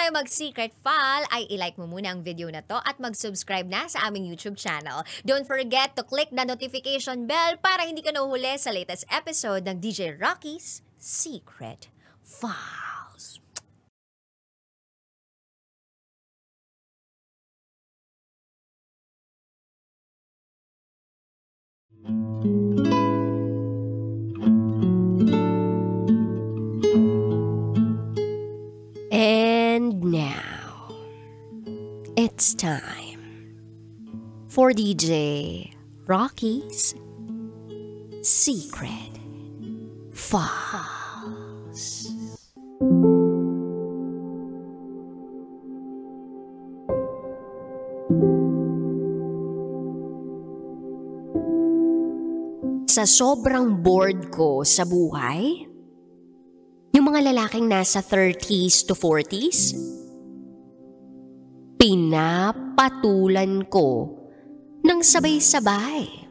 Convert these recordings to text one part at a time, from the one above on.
tayo mag-secret file, ay ilike mo muna ang video na to at mag-subscribe na sa aming YouTube channel. Don't forget to click the notification bell para hindi ka nahuhuli sa latest episode ng DJ Rocky's Secret Files. And now, it's time for DJ Rocky's Secret Files. Sa sobrang bored ko sa buhay, yung mga lalaking nasa 30s to 40s, pinapatulan ko ng sabay-sabay.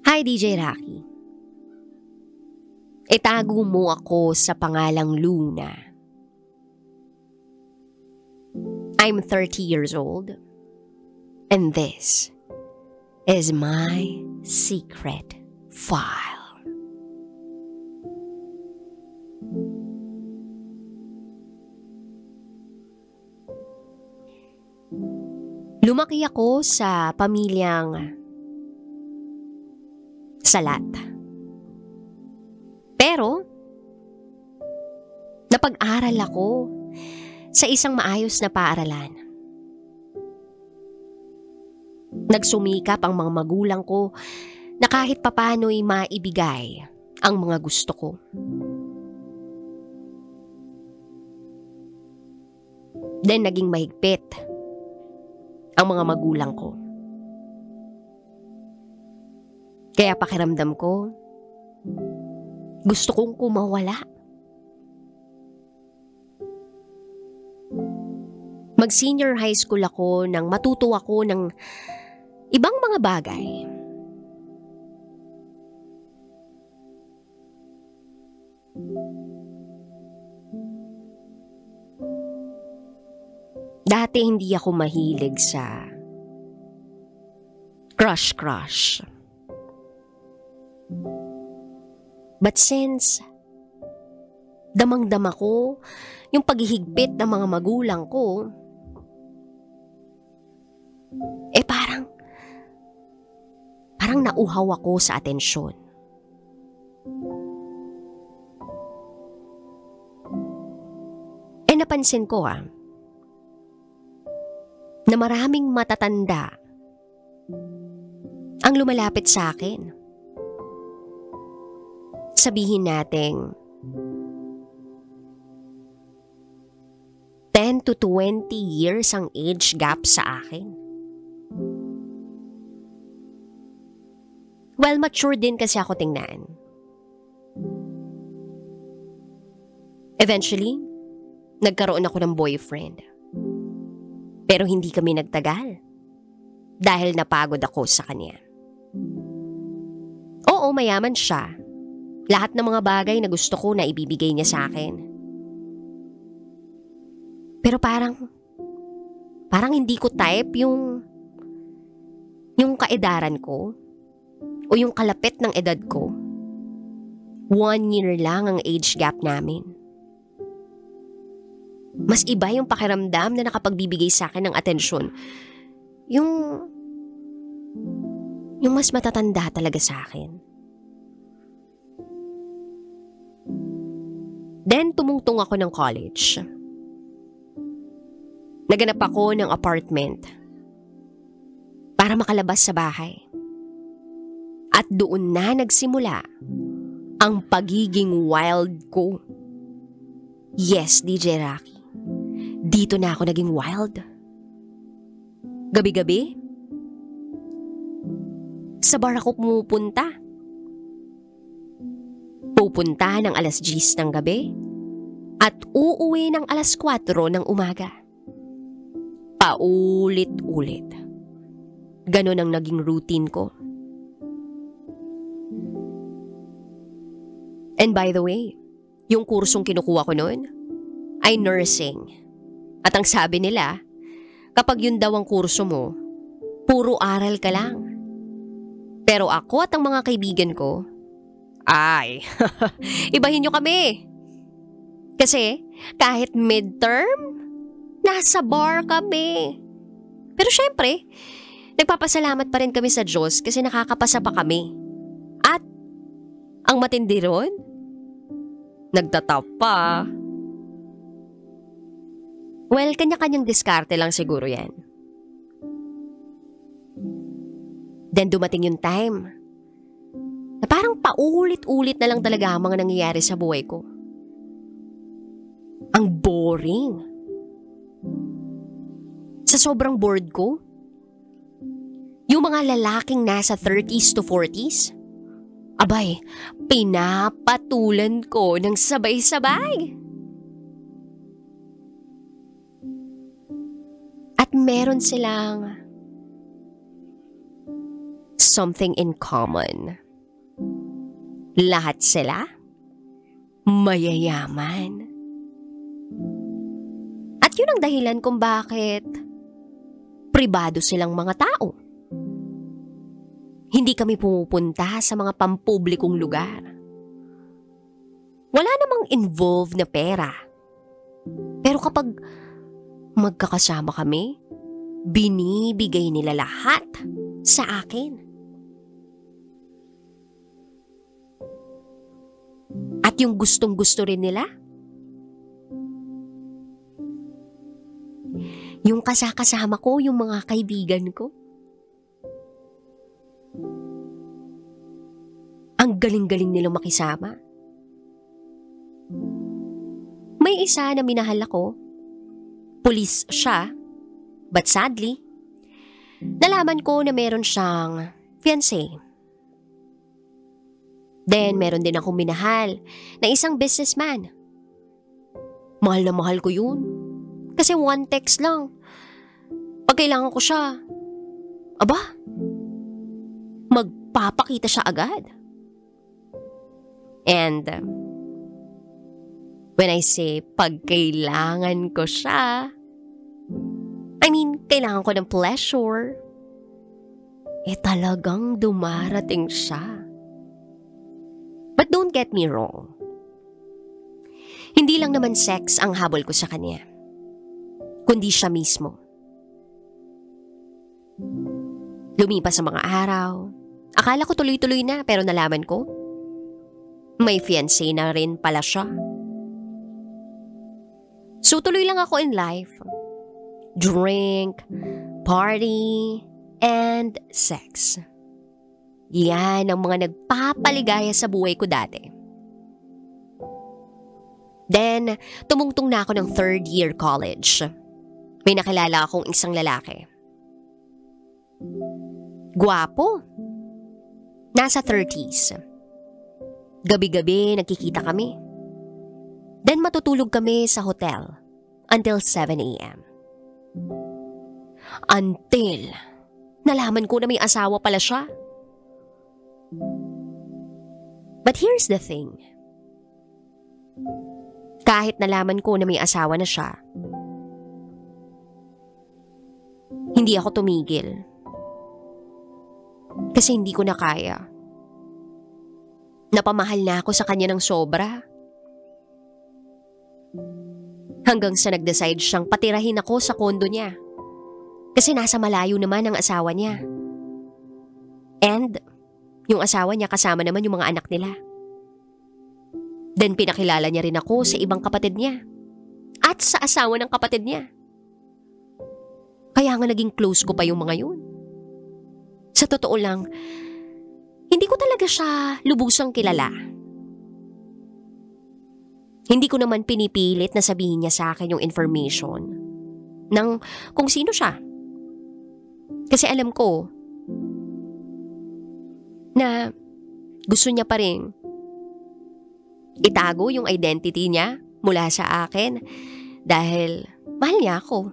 Hi DJ Rocky. Itago mo ako sa pangalang Luna. I'm 30 years old, and this is my secret file. Lumaki ako sa pamilyang salat. Pero, napag-aral ako sa isang maayos na paaralan. Nagsumikap ang mga magulang ko na kahit papano'y maibigay ang mga gusto ko. Then naging mahigpit ang mga magulang ko. Kaya pakiramdam ko, gusto kong kumawala. Mag-senior high school ako nang matuto ako ng ibang mga bagay. Dati hindi ako mahilig sa crush. But since damang-dama ko yung paghihigpit ng mga magulang ko, parang nauhaw ako sa atensyon. Napansin ko na maraming matatanda ang lumalapit sa akin. Sabihin nating 10 to 20 years ang age gap sa akin. Well, mature din kasi ako tingnan. Eventually, nagkaroon ako ng boyfriend. Pero hindi kami nagtagal dahil napagod ako sa kanya. Oo, mayaman siya. Lahat ng mga bagay na gusto ko na ibibigay niya sa akin. Pero parang hindi ko type yung kaedaran ko o yung kalapit ng edad ko. 1 year lang ang age gap namin. Mas iba yung pakiramdam na nakapagbibigay sa akin ng atensyon. Yung mas matatanda talaga sa akin. Then, tumungtong ako ng college. Naganap ako ng apartment para makalabas sa bahay. At doon na nagsimula ang pagiging wild ko. Yes, DJ Rocky. Dito na ako naging wild. Gabi-gabi, sa bar ako pumupunta. Pupunta ng alas 10 ng gabi at uuwi ng alas 4 ng umaga. Paulit-ulit. Ganon ang naging routine ko. And by the way, yung kursong kinukuha ko noon ay nursing. At ang sabi nila, kapag yun daw ang kurso mo, puro aral ka lang. Pero ako at ang mga kaibigan ko, ay, ibahin nyo kami. Kasi kahit midterm, nasa bar kami. Pero syempre, nagpapasalamat pa rin kami sa Diyos kasi nakakapasa pa kami. At ang matindi ron, nagtatap pa. Well, kanya-kanyang diskarte lang siguro yan. Then dumating yung time na parang paulit-ulit na lang talaga ang mga nangyayari sa buhay ko. Ang boring. Sa sobrang bored ko, yung mga lalaking nasa 30s to 40s, abay, pinapatulan ko ng sabay-sabay. At meron silang something in common. Lahat sila mayayaman. At yun ang dahilan kung bakit pribado silang mga tao. Hindi kami pumupunta sa mga pampublikong lugar. Wala namang involved na pera. Pero kapag magkakasama kami, binibigay nila lahat sa akin. At yung gustong-gusto rin nila, yung kasama ko, yung mga kaibigan ko. Ang galing-galing nilang makisama. May isa na minahal ako. Pulis siya, but sadly, nalaman ko na meron siyang fiancé. Then meron din akong minahal na isang businessman. Mahal na mahal ko yun. Kasi one text lang. Pag kailangan ko siya, aba, magpapakita siya agad. And when I say pag kailangan ko siya, I mean kailangan ko ng pleasure, talagang dumarating siya. But don't get me wrong. Hindi lang naman sex ang habol ko sa kanya, kundi siya mismo. Lumipas ang mga araw. Akala ko tuloy-tuloy na, pero nalaman ko, may fiancé na rin pala siya. So tuloy lang ako in life. Drink, party, and sex. Yan ang mga nagpapaligaya sa buhay ko dati. Then, tumungtong na ako ng third year college. May nakilala akong isang lalaki. Gwapo. Nasa 30s. Gabi-gabi nagkikita kami. Then matutulog kami sa hotel until 7 a.m. Until nalaman ko na may asawa pala siya. But here's the thing. Kahit nalaman ko na may asawa na siya, hindi ako tumigil. Kasi hindi ko na kaya. Napamahal na ako sa kanya ng sobra. Hanggang sa nag-decide siyang patirahin ako sa kondo niya. Kasi nasa malayo naman ang asawa niya. And yung asawa niya kasama naman yung mga anak nila. Then pinakilala niya rin ako sa ibang kapatid niya. At sa asawa ng kapatid niya. Kaya nga naging close ko pa yung mga yun. Sa totoo lang, hindi ko talaga siya lubusang kilala. Hindi ko naman pinipilit na sabihin niya sa akin yung information ng kung sino siya. Kasi alam ko na gusto niya pa rin itago yung identity niya mula sa akin dahil mahal niya ako.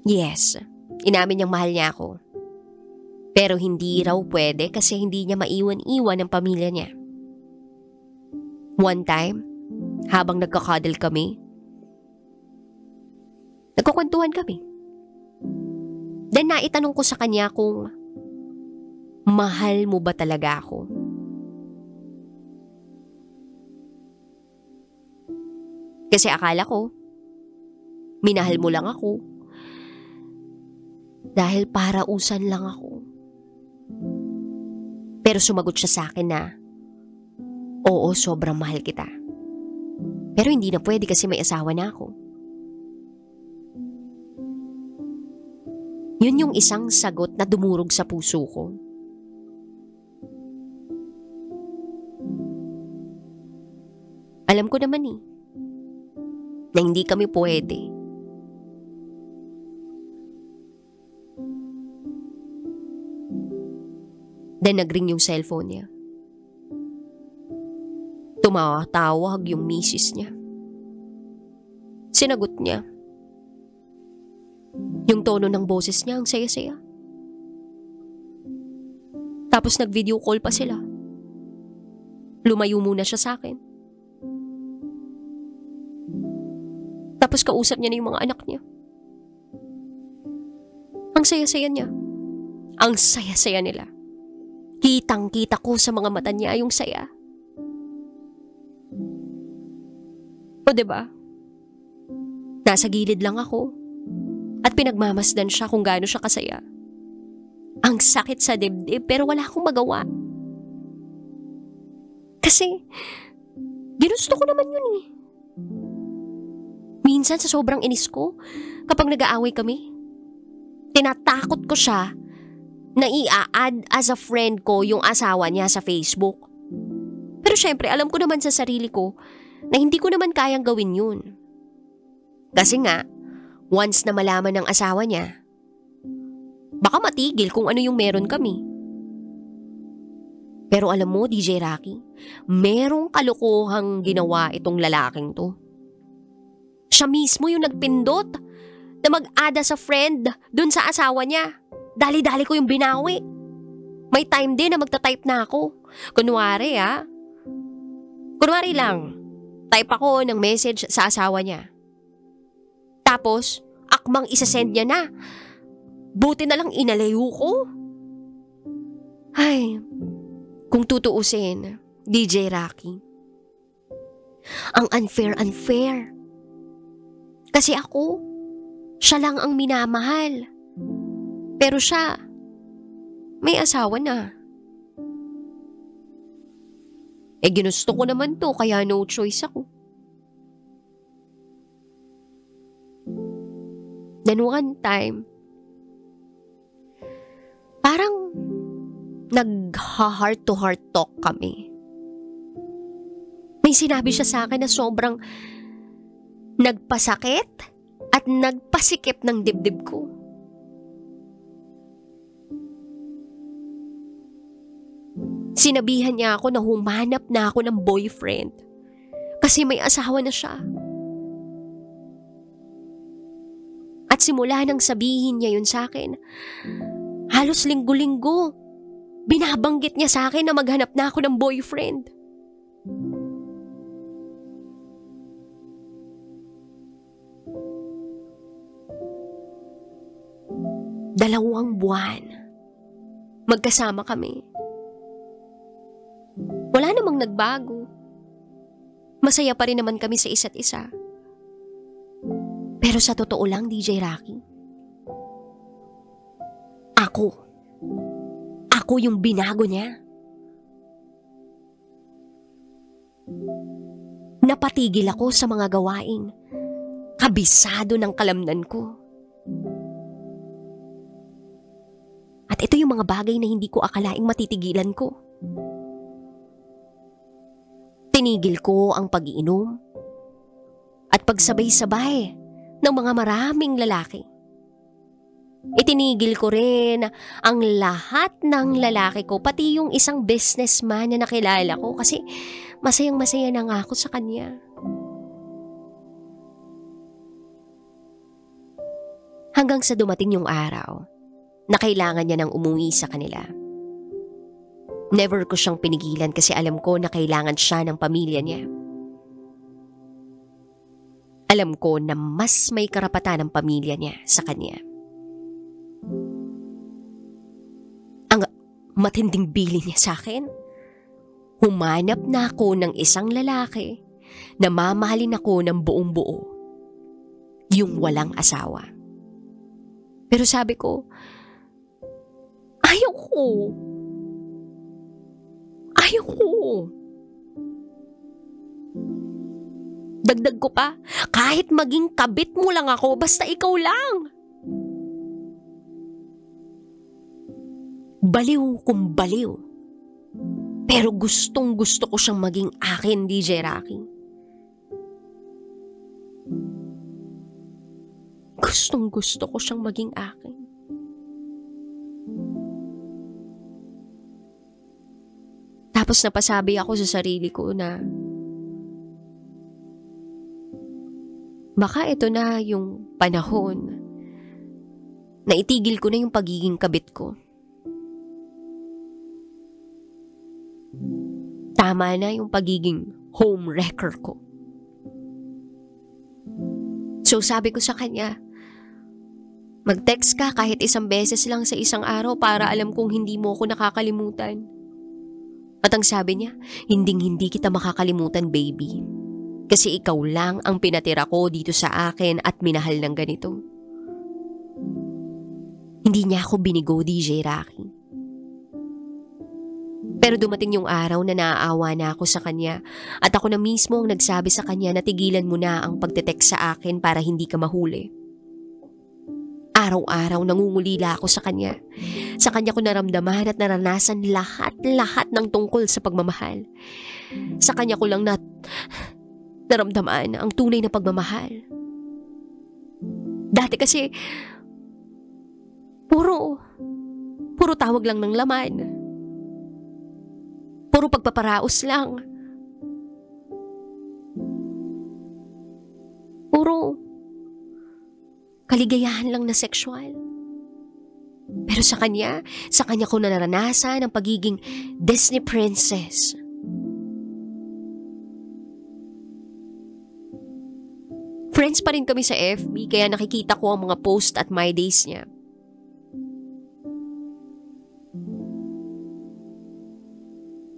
Yes, inamin niyang mahal niya ako. Pero hindi raw pwede kasi hindi niya maiwan-iwan ang pamilya niya. One time, habang nagkakadal kami, nagkukwentuhan kami. Then naitanong ko sa kanya kung mahal mo ba talaga ako? Kasi akala ko, minahal mo lang ako dahil parausan lang ako. Pero sumagot siya sa akin na, oo, sobrang mahal kita. Pero hindi na pwede kasi may asawa na ako. Yun yung isang sagot na dumurog sa puso ko. Alam ko naman na hindi kami pwede. Then nagring yung cellphone niya. Tumatawag yung misis niya. Sinagot niya. Yung tono ng boses niya ang saya-saya. Tapos nag-video call pa sila. Lumayo muna siya sa akin. Tapos kausap niya na yung mga anak niya. Ang saya-saya niya. Ang saya-saya nila. Kitang-kita ko sa mga mata niya yung saya. O diba? Nasa gilid lang ako. At pinagmamasdan siya kung gaano siya kasaya. Ang sakit sa dibdib pero wala akong magawa. Kasi, ginusto ko naman yun . Minsan sa sobrang inis ko, kapag nag-aaway kami, tinatakot ko siya na i-add as a friend ko yung asawa niya sa Facebook. Pero syempre, alam ko naman sa sarili ko na hindi ko naman kayang gawin yun. Kasi nga, once na malaman ng asawa niya, baka matigil kung ano yung meron kami. Pero alam mo, DJ Rocky, merong kalokohang ginawa itong lalaking to. Siya mismo yung nagpindot na mag-add as a friend dun sa asawa niya. Dali-dali ko yung binawi. May time din na magta-type na ako. Kunwari lang, type ako ng message sa asawa niya. Tapos, akmang isasend niya na. Buti na lang inalayo ko. Ay, kung tutuusin, DJ Rocky, ang unfair. Kasi ako, siya lang ang minamahal. Pero siya, may asawa na. Ginusto ko naman to kaya no choice ako. Then one time, parang nag-heart to heart talk kami. May sinabi siya sa akin na sobrang nagpasakit at nagpasikip ng dibdib ko. Sinabihan niya ako na humanap na ako ng boyfriend kasi may asawa na siya. At simula nang sabihin niya yun sa akin, halos linggo-linggo, binabanggit niya sa akin na maghanap na ako ng boyfriend. Dalawang buwan, magkasama kami. Wala namang nagbago. Masaya pa rin naman kami sa isa't isa. Pero sa totoo lang, DJ Rocky, ako yung binago niya. Napatigil ako sa mga gawaing kabisado ng kalamnan ko. At ito yung mga bagay na hindi ko akalaing matitigilan ko. Tinigil ko ang pag-iinom at pagsabay-sabay ng mga maraming lalaki. Itinigil ko rin ang lahat ng lalaki ko, pati yung isang businessman na nakilala ko kasi masayang-masaya na nga ako sa kanya. Hanggang sa dumating yung araw na kailangan niya nang umuwi sa kanila. Never ko siyang pinigilan kasi alam ko na kailangan siya ng pamilya niya. Alam ko na mas may karapatan ng pamilya niya sa kanya. Ang matinding bilin niya sa akin, humanap na ako ng isang lalaki na mamahalin ako ng buong buo. Yung walang asawa. Pero sabi ko, ayoko. Dagdag ko pa, kahit maging kabit mo lang ako, basta ikaw lang. Baliw kung baliw. Pero gustong gusto ko siyang maging akin, DJ Rocky. Gustong gusto ko siyang maging akin. Tapos napasabi ako sa sarili ko na baka ito na yung panahon na itigil ko na yung pagiging kabit ko. Tama na yung pagiging homewrecker ko. So sabi ko sa kanya, mag-text ka kahit isang beses lang sa isang araw para alam kong hindi mo ako nakakalimutan. At ang sabi niya, hinding-hindi kita makakalimutan, baby. Kasi ikaw lang ang pinatira ko dito sa akin at minahal ng ganito. Hindi niya ako binigo, DJ Rocky. Pero dumating yung araw na naaawa na ako sa kanya at ako na mismo ang nagsabi sa kanya na tigilan mo na ang pagte-text sa akin para hindi ka mahuli. Araw-araw nangungulila ako sa kanya. Sa kanya ko naramdaman at naranasan lahat ng tungkol sa pagmamahal. Sa kanya ko lang naramdaman ang tunay na pagmamahal. Dati kasi, puro tawag lang ng laman. Puro pagpaparaos lang. Puro kaligayahan lang na sexual. Pero sa kanya ko na naranasan ang pagiging Disney princess. Friends pa rin kami sa FB kaya nakikita ko ang mga post at my days niya.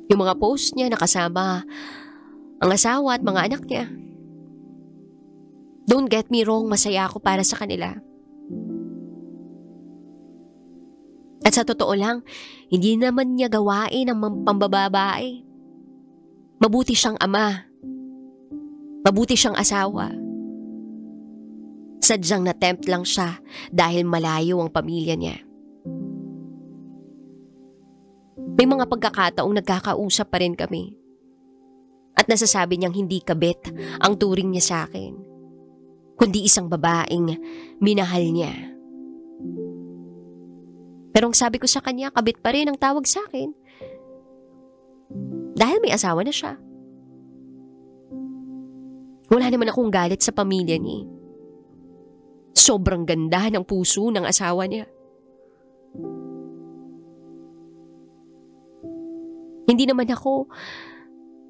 Yung mga post niya nakasama ang asawa at mga anak niya. Don't get me wrong, masaya ako para sa kanila. At sa totoo lang, hindi naman niya gawain ang pambababae. Mabuti siyang ama. Mabuti siyang asawa. Sadyang na-tempt lang siya dahil malayo ang pamilya niya. May mga pagkakataong nagkakausap pa rin kami. At nasasabi niyang hindi kabit ang turing niya sa akin, kundi isang babaeng minahal niya. Pero ang sabi ko sa kanya, kabit pa rin ang tawag sa akin. Dahil may asawa na siya. Wala naman akong galit sa pamilya niya. Sobrang ganda ng puso ng asawa niya. Hindi naman ako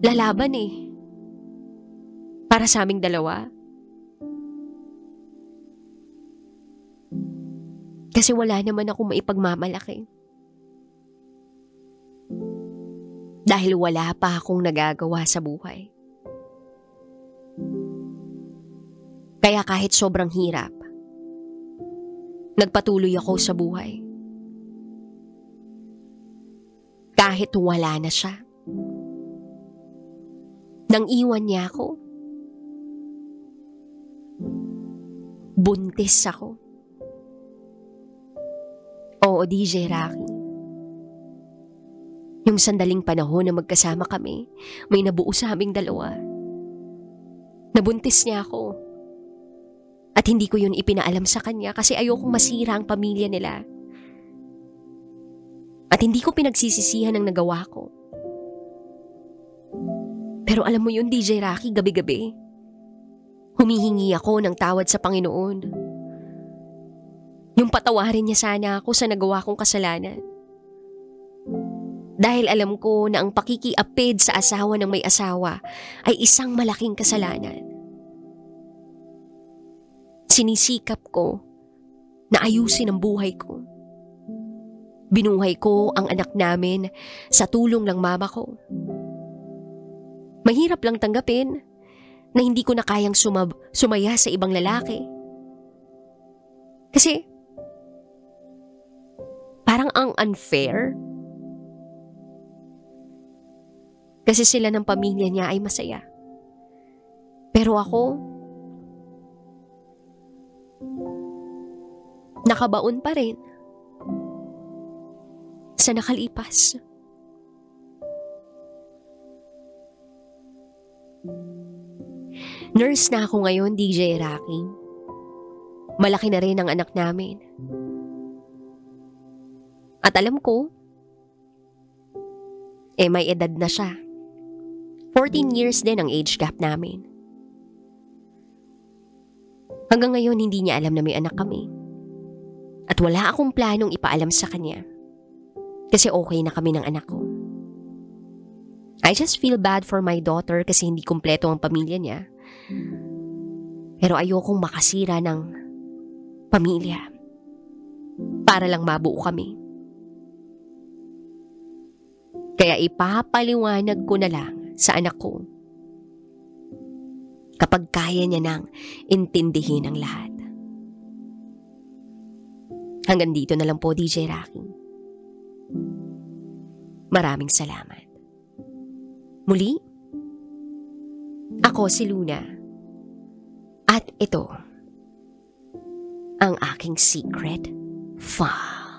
lalaban para sa aming dalawa. Kasi wala naman akong maipagmamalaki. Dahil wala pa akong nagagawa sa buhay. Kaya kahit sobrang hirap, nagpatuloy ako sa buhay. Kahit wala na siya. Nang iwan niya ako, buntis ako. Oo, DJ Rocky. Yung sandaling panahon na magkasama kami, may nabuo sa aming dalawa. Nabuntis niya ako. At hindi ko yun ipinaalam sa kanya kasi ayokong masira ang pamilya nila. At hindi ko pinagsisisihan ang nagawa ko. Pero alam mo yun, DJ Rocky, gabi-gabi, humihingi ako ng tawad sa Panginoon. Yung patawarin niya sana ako sa nagawa kong kasalanan. Dahil alam ko na ang pakikiapid sa asawa ng may asawa ay isang malaking kasalanan. Sinisikap ko na ayusin ang buhay ko. Binuhay ko ang anak namin sa tulong ng mama ko. Mahirap lang tanggapin na hindi ko na kayang sumaya sa ibang lalaki. Kasi parang ang unfair. Kasi sila ng pamilya niya ay masaya. Pero ako, nakabaon pa rin sa nakalipas. Nurse na ako ngayon, DJ Rocky. Malaki na rin ang anak namin. At alam ko, may edad na siya. 14 years din ang age gap namin. Hanggang ngayon hindi niya alam na may anak kami. At wala akong planong ipaalam sa kanya. Kasi okay na kami ng anak ko. I just feel bad for my daughter kasi hindi kumpleto ang pamilya niya. Pero ayokong makasira ng pamilya para lang mabuo kami. Kaya ipapaliwanag ko na lang sa anak ko kapag kaya niya nang intindihin ang lahat. Hanggang dito na lang po, DJ Rocky. Maraming salamat. Muli, ako si Luna. At ito, ang aking secret file.